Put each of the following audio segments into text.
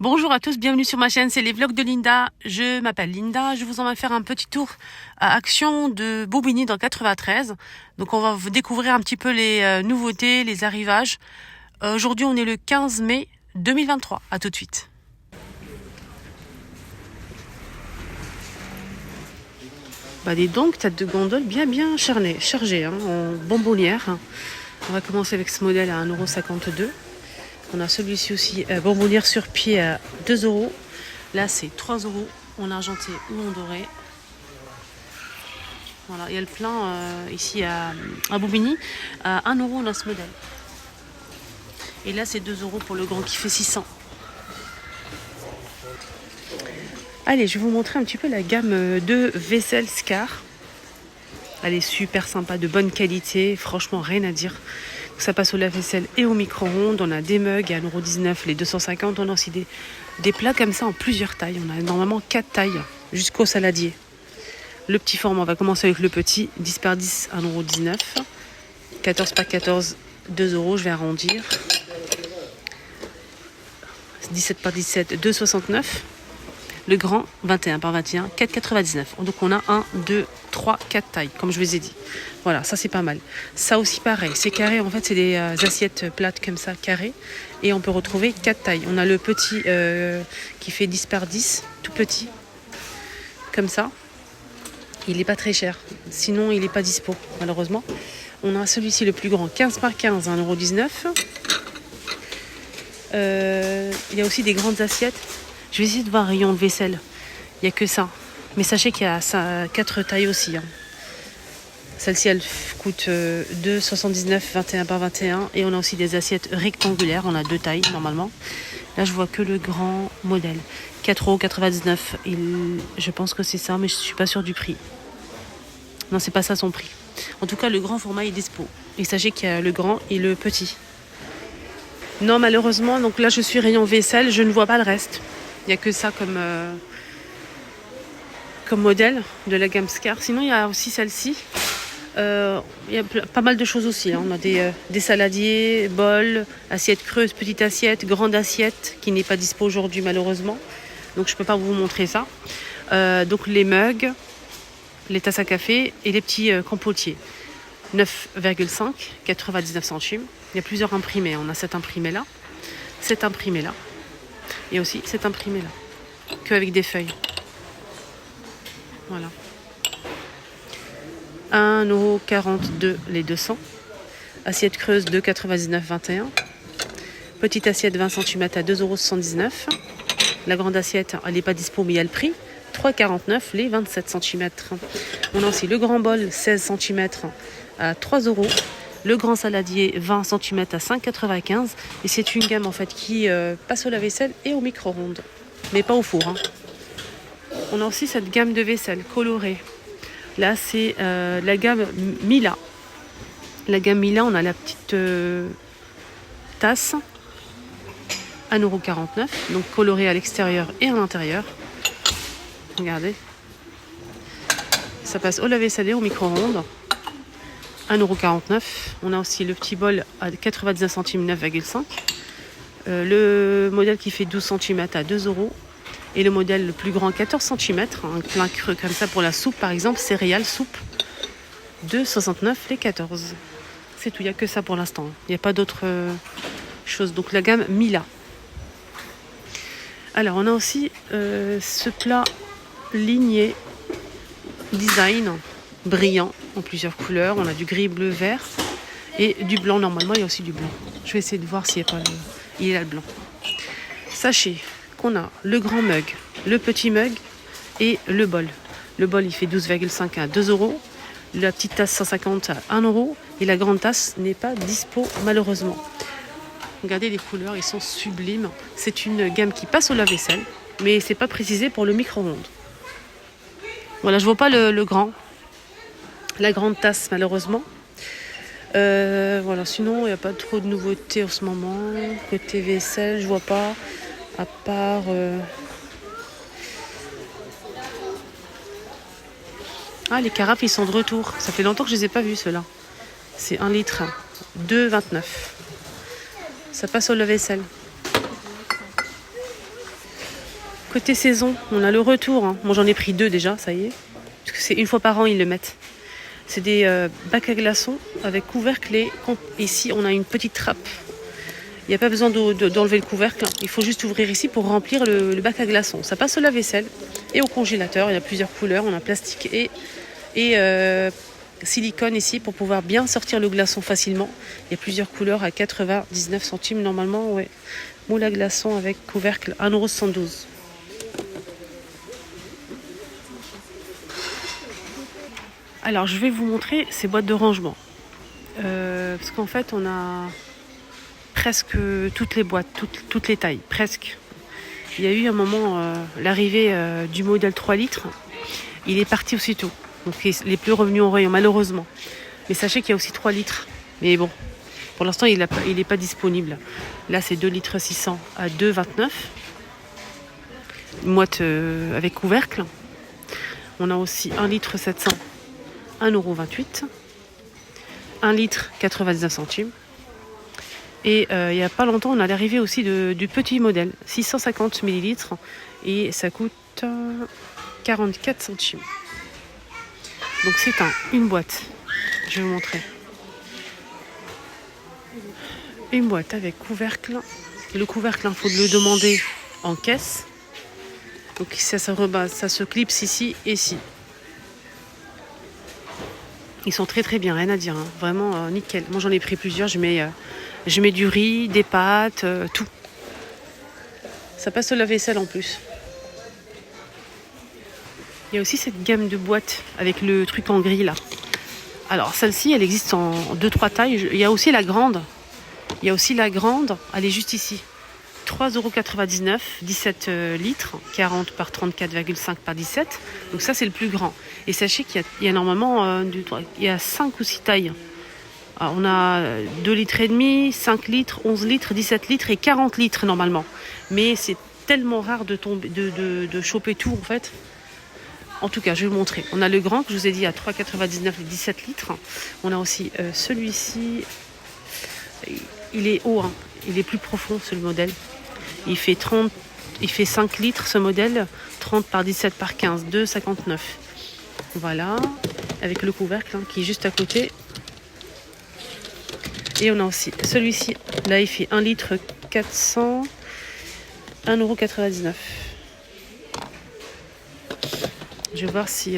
Bonjour à tous, bienvenue sur ma chaîne, c'est les vlogs de Linda. Je m'appelle Linda, je vous en vais faire un petit tour à Action de Bobigny dans le 93. Donc on va vous découvrir un petit peu les nouveautés, les arrivages. Aujourd'hui on est le 15 mai 2023, à tout de suite. Bah dis donc, tête de gondole bien chargée hein, en bonbonnière. On va commencer avec ce modèle à 1,52 €. On a celui-ci aussi, bonbonnière sur pied à 2 €. Là, c'est 3 € en argenté ou en doré. Voilà, il y a le plein ici à Bobigny. À 1 € on a ce modèle. Et là, c'est 2 € pour le grand qui fait 600. Allez, je vais vous montrer un petit peu la gamme de vaisselle Scar. Elle est super sympa, de bonne qualité. Franchement, rien à dire. Ça passe au lave-vaisselle et au micro-ondes. On a des mugs à 1,19 €, les 250. On a aussi des plats comme ça en plusieurs tailles. On a normalement 4 tailles jusqu'au saladier. Le petit format, on va commencer avec le petit. 10 par 10, 1,19 €. 14 par 14, 2 €. Je vais arrondir. 17 par 17, 2,69 €. Le grand, 21 par 21, 4,99 €. Donc on a 1, 2, 3, 4 tailles, comme je vous ai dit. Voilà, ça c'est pas mal. Ça aussi pareil, c'est carré, en fait c'est des assiettes plates comme ça, carrées. Et on peut retrouver 4 tailles. On a le petit qui fait 10 par 10, tout petit, comme ça. Il n'est pas très cher, sinon il n'est pas dispo, malheureusement. On a celui-ci le plus grand, 15 par 15, 1,19 €. Il y a aussi des grandes assiettes. Je vais essayer de voir un rayon de vaisselle. Il n'y a que ça. Mais sachez qu'il y a 4 tailles aussi. Hein. Celle-ci, elle coûte 2,79 €, 21 par 21. Et on a aussi des assiettes rectangulaires. On a 2 tailles normalement. Là, je vois que le grand modèle. 4,99 €. Je pense que c'est ça, mais je ne suis pas sûre du prix. Non, c'est pas ça son prix. En tout cas, le grand format est dispo. Et sachez qu'il y a le grand et le petit. Non, malheureusement, donc là, je suis rayon vaisselle. Je ne vois pas le reste. Il n'y a que ça comme modèle de la gamme Scar. Sinon, il y a aussi celle-ci. Il y a pas mal de choses aussi. Hein. On a des saladiers, bols, assiettes creuses, petite assiette, grande assiette qui n'est pas dispo aujourd'hui malheureusement. Donc, je ne peux pas vous montrer ça. Donc, les mugs, les tasses à café et les petits compotiers. 9,5, 99 centimes. Il y a plusieurs imprimés. On a cet imprimé-là, cet imprimé-là. Et aussi cet imprimé là, qu'avec des feuilles. Voilà. 1,42 € les 200. Assiette creuse 2,99 21. Petite assiette 20 cm à 2,79 €. La grande assiette, elle n'est pas dispo, mais il y a le prix. 3,49 les 27 cm. On a aussi le grand bol 16 cm à 3 €. Le grand saladier 20 cm à 5,95 €. Et c'est une gamme en fait qui passe au lave-vaisselle et au micro-ondes. Mais pas au four. Hein. On a aussi cette gamme de vaisselle colorée. Là c'est la gamme Mila. La gamme Mila, on a la petite tasse. 1,49 €. Donc colorée à l'extérieur et à l'intérieur. Regardez. Ça passe au lave-vaisselle et au micro-ondes. 1,49 €. On a aussi le petit bol à 99 centimes, 9,5 €. Le modèle qui fait 12 cm à 2 €. Et le modèle le plus grand, 14 cm, un plein creux comme ça pour la soupe par exemple, céréales, soupe, 2,69 € les 14. C'est tout, il n'y a que ça pour l'instant. Il n'y a pas d'autre chose. Donc la gamme Mila. Alors on a aussi ce plat ligné design brillant en plusieurs couleurs. On a du gris, bleu, vert et du blanc. Normalement, il y a aussi du blanc. Je vais essayer de voir s'il n'y a pas il est là le blanc. Sachez qu'on a le grand mug, le petit mug et le bol. Le bol, il fait 12,5 à 2 €. La petite tasse 150 à 1 €. Et la grande tasse n'est pas dispo malheureusement. Regardez les couleurs, ils sont sublimes. C'est une gamme qui passe au lave-vaisselle, mais c'est pas précisé pour le micro-ondes. Voilà, je vois pas le grand. La grande tasse malheureusement. Voilà, sinon il n'y a pas trop de nouveautés en ce moment. Côté vaisselle, je vois pas. À part les carafes, ils sont de retour. Ça fait longtemps que je les ai pas vus ceux-là. C'est 1 litre, 2,29 €. Ça passe au lave-vaisselle. Côté saison, on a le retour. Hein. Moi, j'en ai pris 2 déjà, ça y est. Parce que c'est une fois par an, ils le mettent. C'est des bacs à glaçons avec couvercle et ici, on a une petite trappe. Il n'y a pas besoin d'enlever le couvercle. Il faut juste ouvrir ici pour remplir le bac à glaçons. Ça passe au lave-vaisselle et au congélateur. Il y a plusieurs couleurs. On a plastique et silicone ici pour pouvoir bien sortir le glaçon facilement. Il y a plusieurs couleurs à 99 centimes normalement. Ouais. Moule à glaçons avec couvercle 1,112 €. Alors je vais vous montrer ces boîtes de rangement. Parce qu'en fait on a presque toutes les boîtes, toutes les tailles, presque. Il y a eu un moment l'arrivée du modèle 3 litres. Il est parti aussitôt. Donc il n'est plus revenu en rayon malheureusement. Mais sachez qu'il y a aussi 3 litres. Mais bon, pour l'instant il n'est pas disponible. Là c'est 2 litres 600 à 2,29 €. Une boîte avec couvercle. On a aussi 1 litre 700, 1,28 €. 1 litre 99 centimes. Et il n'y a pas longtemps on a l'arrivée aussi du petit modèle 650 millilitres. Et ça coûte 44 centimes. Donc c'est une boîte, je vais vous montrer. Une boîte avec couvercle. Le couvercle, il faut le demander en caisse. Donc ça se clipse ici et ici. Ils sont très très bien, rien à dire. Hein. Vraiment nickel. Moi j'en ai pris plusieurs, je mets du riz, des pâtes, tout. Ça passe au lave-vaisselle en plus. Il y a aussi cette gamme de boîtes avec le truc en gris là. Alors celle-ci, elle existe en 2-3 tailles. Il y a aussi la grande. Elle est juste ici. 3,99 €, 17 litres, 40 par 34,5 par 17. Donc ça c'est le plus grand. Et sachez qu'il y a normalement il y a 5 ou 6 tailles. Alors, on a 2 litres et demi, 5 litres, 11 litres, 17 litres et 40 litres normalement. Mais c'est tellement rare de choper tout en fait. En tout cas, je vais vous montrer. On a le grand que je vous ai dit à 3,99 et 17 litres. On a aussi celui-ci. Il est haut, hein. Il est plus profond ce modèle. Il fait 5 litres ce modèle. 30 par 17 par 15, 2,59 €. Voilà. Avec le couvercle hein, qui est juste à côté. Et on a aussi celui-ci. Là, il fait 1 litre 400, 1,99 €. Je vais voir si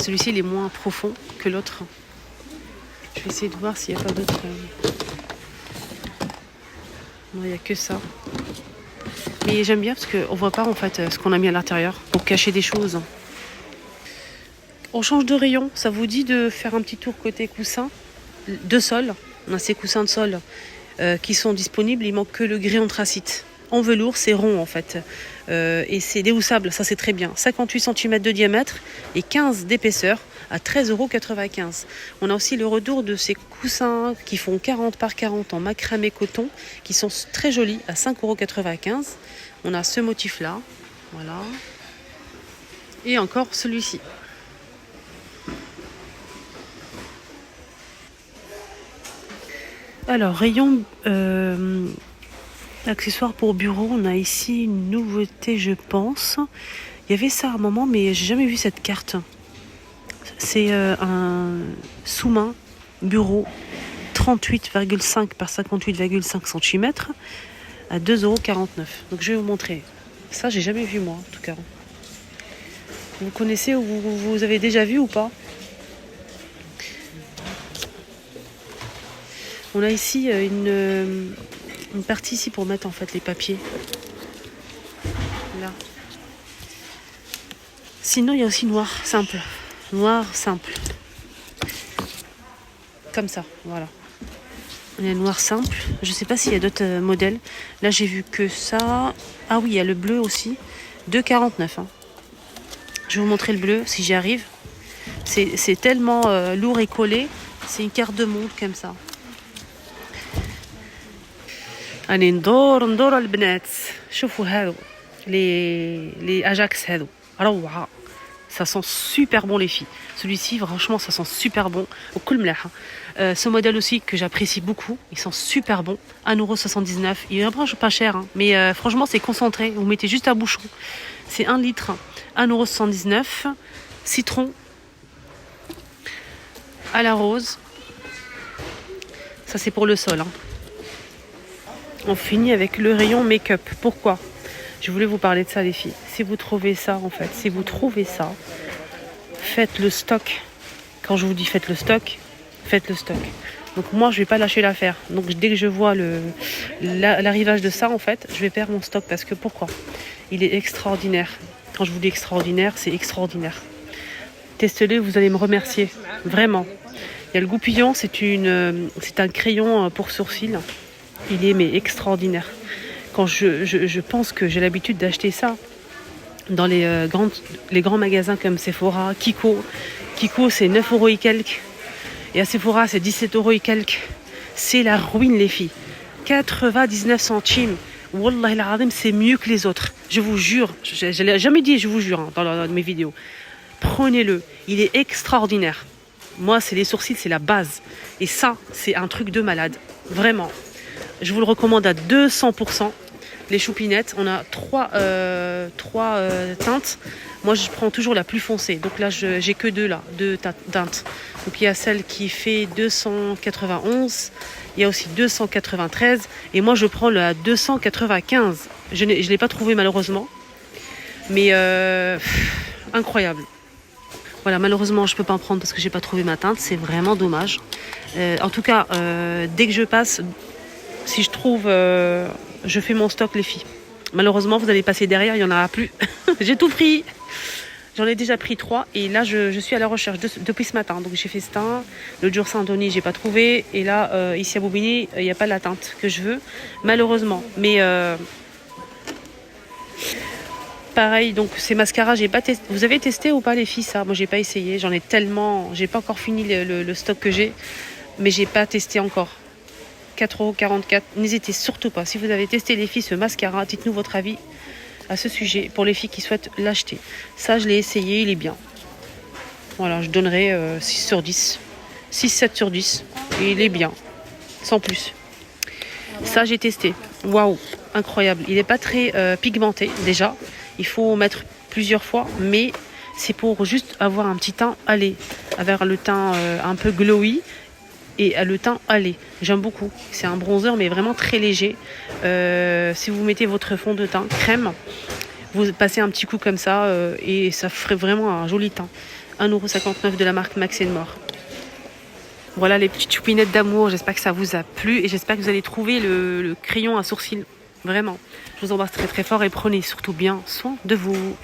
celui-ci il est moins profond que l'autre. Je vais essayer de voir s'il n'y a pas d'autres. Non, il n'y a que ça. Mais j'aime bien parce qu'on ne voit pas en fait ce qu'on a mis à l'intérieur pour cacher des choses. On change de rayon. Ça vous dit de faire un petit tour côté coussin de sol. On a ces coussins de sol qui sont disponibles. Il manque que le gris anthracite. En velours, c'est rond en fait. Et c'est déhoussable, ça c'est très bien. 58 cm de diamètre et 15 d'épaisseur à 13,95 €. On a aussi le retour de ces coussins qui font 40 par 40 en macramé coton, qui sont très jolis à 5,95 €. On a ce motif-là, voilà. Et encore celui-ci. Alors, rayon accessoires pour bureau, on a ici une nouveauté, je pense. Il y avait ça à un moment, mais j'ai jamais vu cette carte. C'est un sous-main bureau 38,5 par 58,5 cm à 2,49 €. Donc je vais vous montrer. Ça, j'ai jamais vu moi, en tout cas. Vous connaissez ou vous avez déjà vu ou pas? On a ici une partie ici pour mettre en fait les papiers. Là. Sinon, il y a aussi noir simple. Noir simple. Comme ça, voilà. Il y a noir simple. Je ne sais pas s'il y a d'autres modèles. Là, j'ai vu que ça. Ah oui, il y a le bleu aussi. 2,49 €. Hein. Je vais vous montrer le bleu si j'y arrive. C'est tellement lourd et collé. C'est une carte de monde comme ça. راني ندور البنات شوفوا هادو les Ajax هادو روعة. Ça sent super bon les filles. Celui-ci franchement ça sent super bon. وكل ملاحة. Ce modèle aussi que j'apprécie beaucoup. Ils sont super bons. 1,79 €. Il est vraiment pas cher. Hein. Mais franchement, c'est concentré. Vous mettez juste un bouchon. C'est 1 litre. 1,79 €. Citron à la rose. Ça, c'est pour le sol. Hein. On finit avec le rayon make-up. Pourquoi? Je voulais vous parler de ça, les filles. Si vous trouvez ça, en fait, faites le stock. Quand je vous dis faites le stock, faites le stock. Donc moi, je vais pas lâcher l'affaire. Donc dès que je vois l'arrivage de ça, en fait, je vais perdre mon stock. Parce que pourquoi? Il est extraordinaire. Quand je vous dis extraordinaire, c'est extraordinaire. Testez-le, vous allez me remercier. Vraiment. Il y a le Goupillon, c'est un crayon pour sourcils. Il est mais extraordinaire. Quand je pense que j'ai l'habitude d'acheter ça dans les grands magasins comme Sephora, Kiko. Kiko, c'est 9 € et quelques. Et à Sephora, c'est 17 € et quelques. C'est la ruine, les filles. 99 centimes. Wallah al-azim, c'est mieux que les autres. Je vous jure. Je ne l'ai jamais dit, je vous jure, hein, dans mes vidéos. Prenez-le. Il est extraordinaire. Moi, c'est les sourcils, c'est la base. Et ça, c'est un truc de malade. Vraiment. Je vous le recommande à 200%. Les choupinettes, on a trois teintes. Moi, je prends toujours la plus foncée. Donc là, j'ai que deux teintes. Donc il y a celle qui fait 291. Il y a aussi 293. Et moi, je prends la 295. Je ne l'ai pas trouvé malheureusement. Mais incroyable. Voilà, malheureusement, je ne peux pas en prendre parce que je n'ai pas trouvé ma teinte. C'est vraiment dommage. En tout cas, dès que je passe... Si je trouve, je fais mon stock, les filles. Malheureusement, vous allez passer derrière, il n'y en aura plus. J'ai tout pris. J'en ai déjà pris 3. Et là, je suis à la recherche depuis ce matin. Donc, j'ai fait ce teint. Le jour Saint-Denis, je n'ai pas trouvé. Et là, ici à Bobigny, il n'y a pas la teinte que je veux. Malheureusement. Mais pareil, donc ces mascaras, j'ai pas testé. Vous avez testé ou pas, les filles, ça? Moi, j'ai pas essayé. J'en ai tellement. J'ai pas encore fini le stock que j'ai. Mais j'ai pas testé encore. 4,44 €. N'hésitez surtout pas. Si vous avez testé, les filles, ce mascara, dites-nous votre avis à ce sujet pour les filles qui souhaitent l'acheter. Ça, je l'ai essayé, il est bien. Voilà, je donnerai 6 sur 10. 6-7 sur 10. Et il est bien. Sans plus. Ça, j'ai testé. Waouh, incroyable. Il n'est pas très pigmenté, déjà. Il faut mettre plusieurs fois, mais c'est pour juste avoir un petit teint allé. Avoir le teint un peu glowy. Et le teint allé, j'aime beaucoup. C'est un bronzer mais vraiment très léger. Si vous mettez votre fond de teint crème, vous passez un petit coup comme ça et ça ferait vraiment un joli teint. 1,59 € de la marque Max & More. Voilà les petites choupinettes d'amour. J'espère que ça vous a plu et j'espère que vous allez trouver le crayon à sourcils. Vraiment. Je vous embrasse très très fort et prenez surtout bien soin de vous.